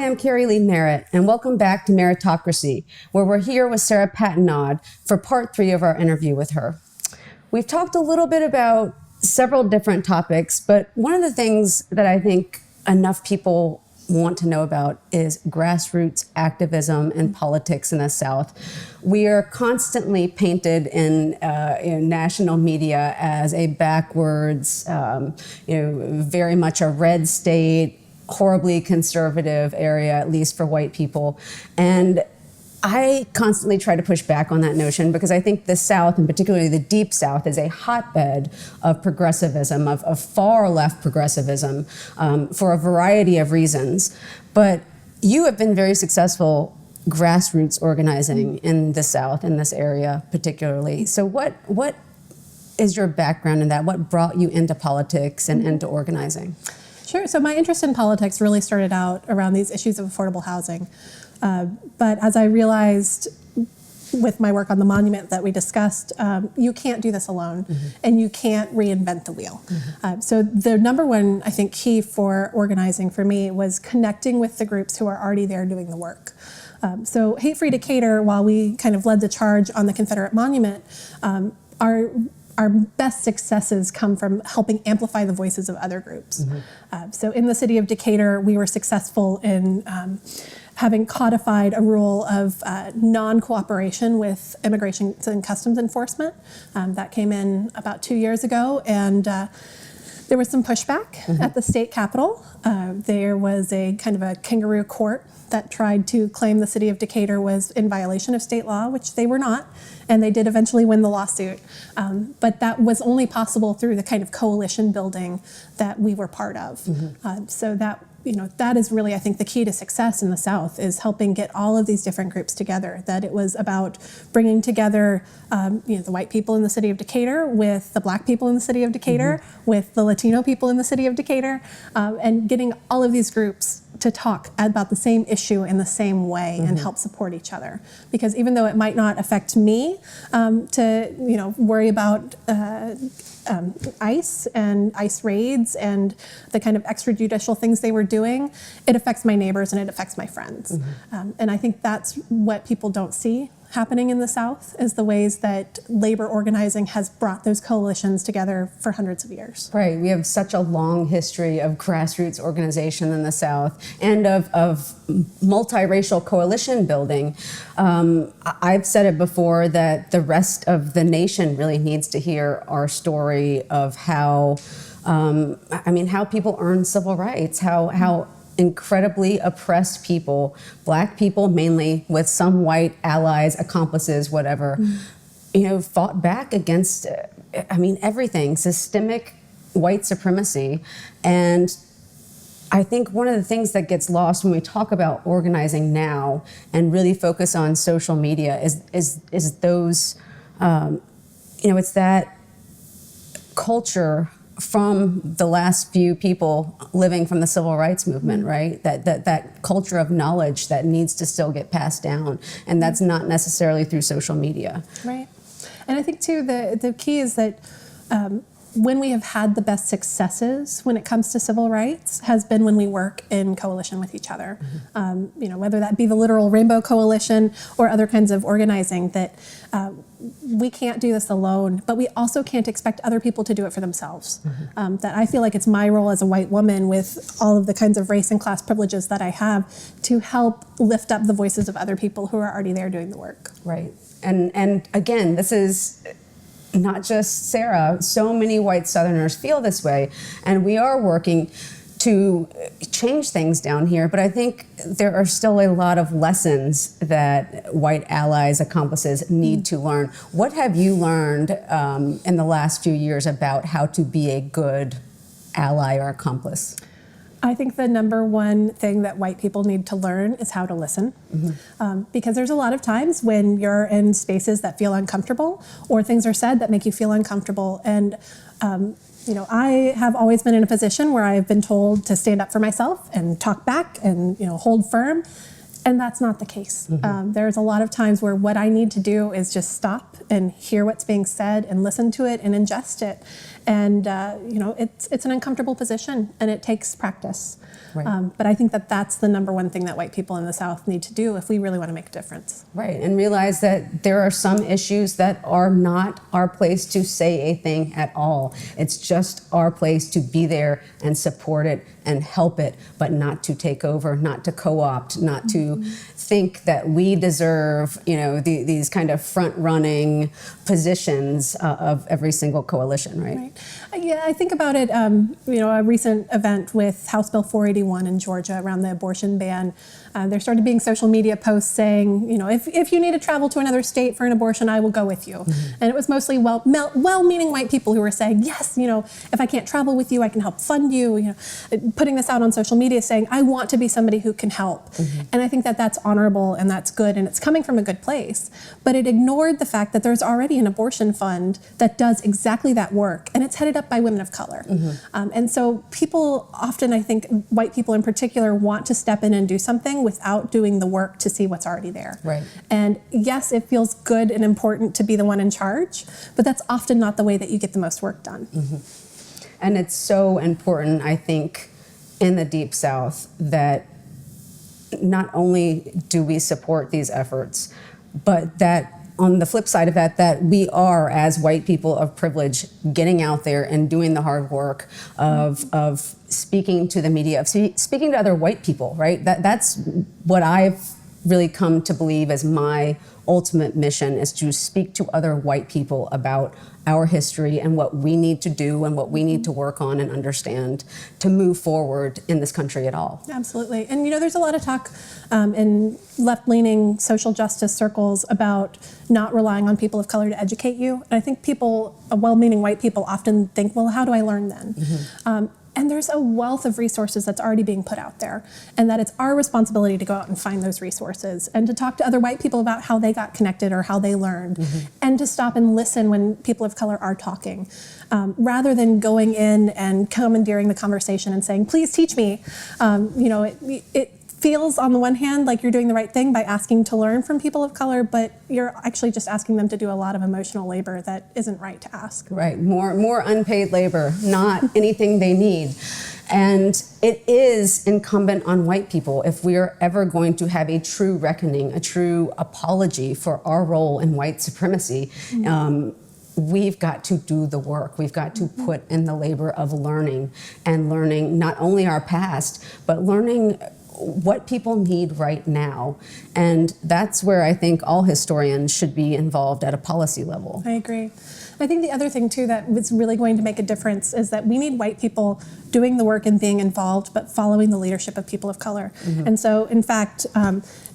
I'm Carrie Lee Merritt, and welcome back to Meritocracy, where we're here with Sara Patenaude for part 3 of our interview with her. We've talked a little bit about several different topics, but one of the things that I think enough people want to know about is grassroots activism and politics in the South. We are constantly painted in national media as a backwards, very much a red state, horribly conservative area, at least for white people. And I constantly try to push back on that notion because I think the South, and particularly the Deep South, is a hotbed of progressivism, of far left progressivism, for a variety of reasons. But you have been very successful grassroots organizing in the South, in this area particularly. So what is your background in that? What brought you into politics and into organizing? Sure. So my interest in politics really started out around these issues of affordable housing. But as I realized with my work on the monument that we discussed, you can't do this alone, and you can't reinvent the wheel. So the number one, I think, key for organizing for me was connecting with the groups who are already there doing the work. So Hate Free Decatur, while we kind of led the charge on the Confederate monument, our best successes come from helping amplify the voices of other groups. So in the city of Decatur, we were successful in having codified a rule of non-cooperation with Immigration and Customs Enforcement. That came in about 2 years ago, and there was some pushback at the state capitol. There was a kind of a kangaroo court that tried to claim the city of Decatur was in violation of state law, which they were not, and they did eventually win the lawsuit. But that was only possible through the kind of coalition building that we were part of. So that is really, I think, the key to success in the South, is helping get all of these different groups together. That it was about bringing together the white people in the city of Decatur with the black people in the city of Decatur, with the Latino people in the city of Decatur, and getting all of these groups to talk about the same issue in the same way and help support each other. Because even though it might not affect me to worry about ICE and ICE raids and the kind of extrajudicial things they were doing, it affects my neighbors and it affects my friends. And I think that's what people don't see happening in the South, is the ways that labor organizing has brought those coalitions together for hundreds of years. Right. We have such a long history of grassroots organization in the South and of multiracial coalition building. I've said it before that the rest of the nation really needs to hear our story of how people earn civil rights, how incredibly oppressed people, black people mainly, with some white allies, accomplices, whatever, fought back against, everything, systemic white supremacy. And I think one of the things that gets lost when we talk about organizing now and really focus on social media is those, it's that culture from the last few people living from the civil rights movement, right? That culture of knowledge that needs to still get passed down, and that's not necessarily through social media. Right. And I think too, the key is that when we have had the best successes when it comes to civil rights has been when we work in coalition with each other. Whether that be the literal Rainbow Coalition or other kinds of organizing, that we can't do this alone, but we also can't expect other people to do it for themselves. That I feel like it's my role as a white woman, with all of the kinds of race and class privileges that I have, to help lift up the voices of other people who are already there doing the work. Right. And again, this is not just Sara. So many white Southerners feel this way, and we are working to change things down here, but I think there are still a lot of lessons that white allies, accomplices need to learn. What have you learned in the last few years about how to be a good ally or accomplice? I think the number one thing that white people need to learn is how to listen. Because there's a lot of times when you're in spaces that feel uncomfortable, or things are said that make you feel uncomfortable. And I have always been in a position where I've been told to stand up for myself and talk back and hold firm. And that's not the case. There's a lot of times where what I need to do is just stop and hear what's being said and listen to it and ingest it. And, it's an uncomfortable position and it takes practice. Right. But I think that that's the number one thing that white people in the South need to do if we really want to make a difference. Right, and realize that there are some issues that are not our place to say a thing at all. It's just our place to be there and support it and help it, but not to take over, not to co-opt, not to think that we deserve, these kind of front-running positions of every single coalition, right? Yeah, I think about it, a recent event with House Bill 481 in Georgia around the abortion ban. There started being social media posts saying, if you need to travel to another state for an abortion, I will go with you. And it was mostly well-meaning white people who were saying, yes, if I can't travel with you, I can help fund you. Putting this out on social media saying, I want to be somebody who can help. And I think that that's honorable and that's good and it's coming from a good place. But it ignored the fact that there's already an abortion fund that does exactly that work, and it's headed up by women of color. And so people often, I think, white people in particular, want to step in and do something without doing the work to see what's already there. Right. And yes, it feels good and important to be the one in charge, but that's often not the way that you get the most work done. And it's so important, I think, in the Deep South that not only do we support these efforts, but that on the flip side of that we are, as white people of privilege, getting out there and doing the hard work of speaking to the media, of speaking to other white people, right? That's what I've really come to believe as my ultimate mission, is to speak to other white people about our history and what we need to do and what we need to work on and understand to move forward in this country at all. Absolutely. And there's a lot of talk in left-leaning social justice circles about not relying on people of color to educate you. And I think people, well-meaning white people, often think, well, how do I learn then? And there's a wealth of resources that's already being put out there, and that it's our responsibility to go out and find those resources and to talk to other white people about how they got connected or how they learned, and to stop and listen when people of color are talking, rather than going in and commandeering the conversation and saying, please teach me. It feels on the one hand like you're doing the right thing by asking to learn from people of color, but you're actually just asking them to do a lot of emotional labor that isn't right to ask. Right, more unpaid labor, not anything they need. And it is incumbent on white people, if we are ever going to have a true reckoning, a true apology for our role in white supremacy, we've got to do the work. We've got to put in the labor of learning, and learning not only our past, but learning what people need right now. And that's where I think all historians should be involved at a policy level. I agree. I think the other thing too that is really going to make a difference is that we need white people doing the work and being involved, but following the leadership of people of color. And so, in fact,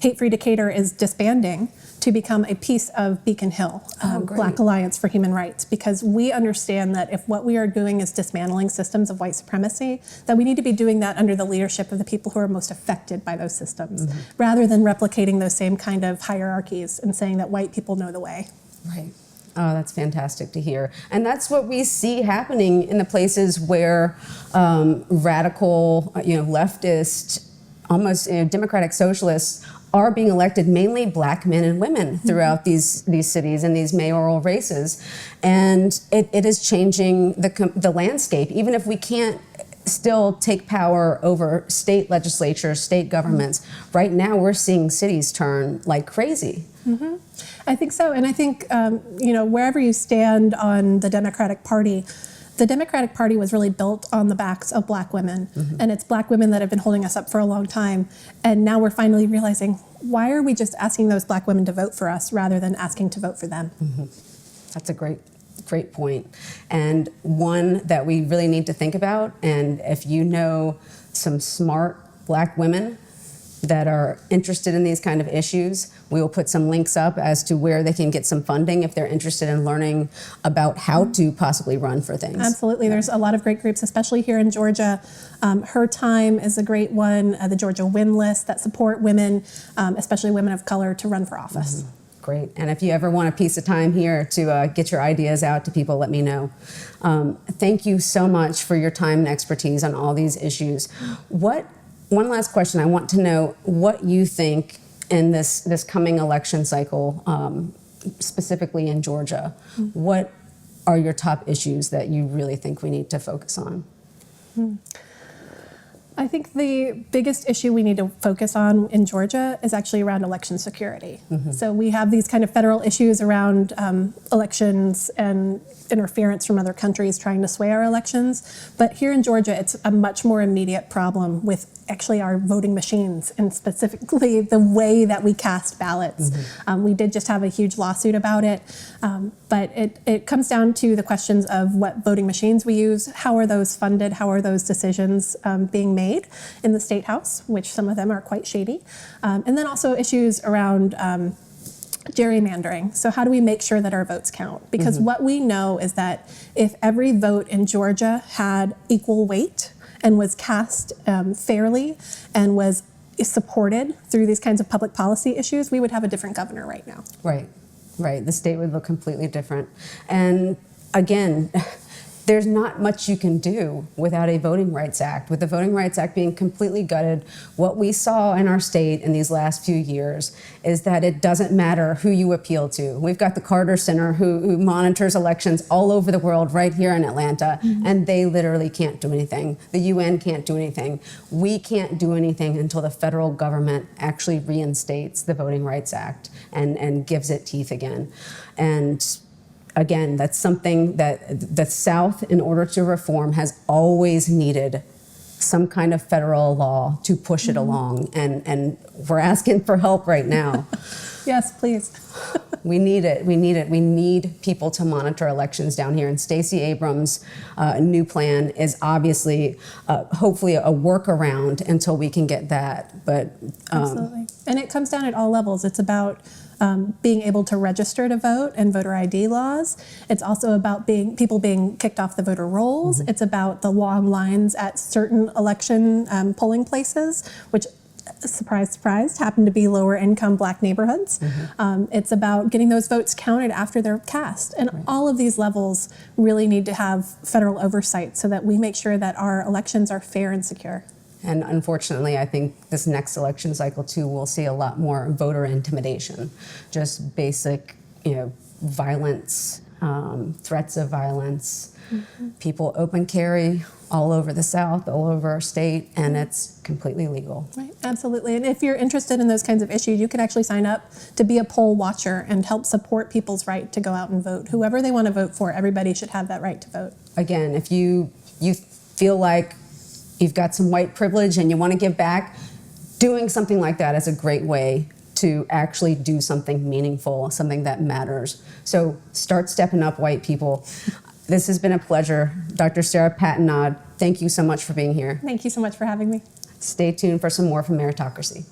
Hate Free Decatur is disbanding to become a piece of Beacon Hill, Black Alliance for Human Rights, because we understand that if what we are doing is dismantling systems of white supremacy, that we need to be doing that under the leadership of the people who are most affected by those systems, rather than replicating those same kind of hierarchies and saying that white people know the way. Right. Oh, that's fantastic to hear. And that's what we see happening in the places where radical, leftist, almost democratic socialists are being elected, mainly black men and women throughout these cities and these mayoral races. And it is changing the landscape, even if we can't still take power over state legislatures, state governments. Right now, we're seeing cities turn like crazy. I think so. And I think, wherever you stand on the Democratic Party was really built on the backs of black women. And it's black women that have been holding us up for a long time. And now we're finally realizing, why are we just asking those black women to vote for us rather than asking to vote for them? That's a great point. And one that we really need to think about. And if you know some smart black women that are interested in these kind of issues, we will put some links up as to where they can get some funding if they're interested in learning about how to possibly run for things. Absolutely. There's a lot of great groups, especially here in Georgia. Her Time is a great one, the Georgia Win List, that support women, especially women of color, to run for office. Great. And if you ever want a piece of time here to get your ideas out to people, let me know. Thank you so much for your time and expertise on all these issues. One last question. I want to know what you think in this coming election cycle, specifically in Georgia, what are your top issues that you really think we need to focus on? I think the biggest issue we need to focus on in Georgia is actually around election security. So we have these kind of federal issues around elections and interference from other countries trying to sway our elections. But here in Georgia, it's a much more immediate problem with actually our voting machines and specifically the way that we cast ballots. We did just have a huge lawsuit about it, but it comes down to the questions of what voting machines we use, how are those funded, how are those decisions being made in the State House, which some of them are quite shady, and then also issues around gerrymandering. So how do we make sure that our votes count? Because what we know is that if every vote in Georgia had equal weight and was cast fairly and was supported through these kinds of public policy issues, we would have a different governor right now. Right. The state would look completely different. And again, there's not much you can do without a Voting Rights Act. With the Voting Rights Act being completely gutted, what we saw in our state in these last few years is that it doesn't matter who you appeal to. We've got the Carter Center who monitors elections all over the world right here in Atlanta, and they literally can't do anything. The UN can't do anything. We can't do anything until the federal government actually reinstates the Voting Rights Act and gives it teeth again. And again, that's something that the South, in order to reform, has always needed some kind of federal law to push it along. And we're asking for help right now. Yes, please. We need it. We need people to monitor elections down here. And Stacey Abrams' new plan is obviously, hopefully, a workaround until we can get that. But absolutely. And it comes down at all levels. It's about being able to register to vote and voter ID laws. It's also about people being kicked off the voter rolls. It's about the long lines at certain election polling places, which, surprise, surprise, happen to be lower income Black neighborhoods. It's about getting those votes counted after they're cast. And all of these levels really need to have federal oversight so that we make sure that our elections are fair and secure. And unfortunately, I think this next election cycle, too, we'll see a lot more voter intimidation, just basic, violence, threats of violence. People open carry all over the South, all over our state, and it's completely legal. Right, absolutely. And if you're interested in those kinds of issues, you can actually sign up to be a poll watcher and help support people's right to go out and vote. Whoever they want to vote for, everybody should have that right to vote. Again, if you feel like you've got some white privilege and you want to give back, doing something like that is a great way to actually do something meaningful, something that matters. So start stepping up, white people. This has been a pleasure. Dr. Sara Patenaude, thank you so much for being here. Thank you so much for having me. Stay tuned for some more from Meritocracy.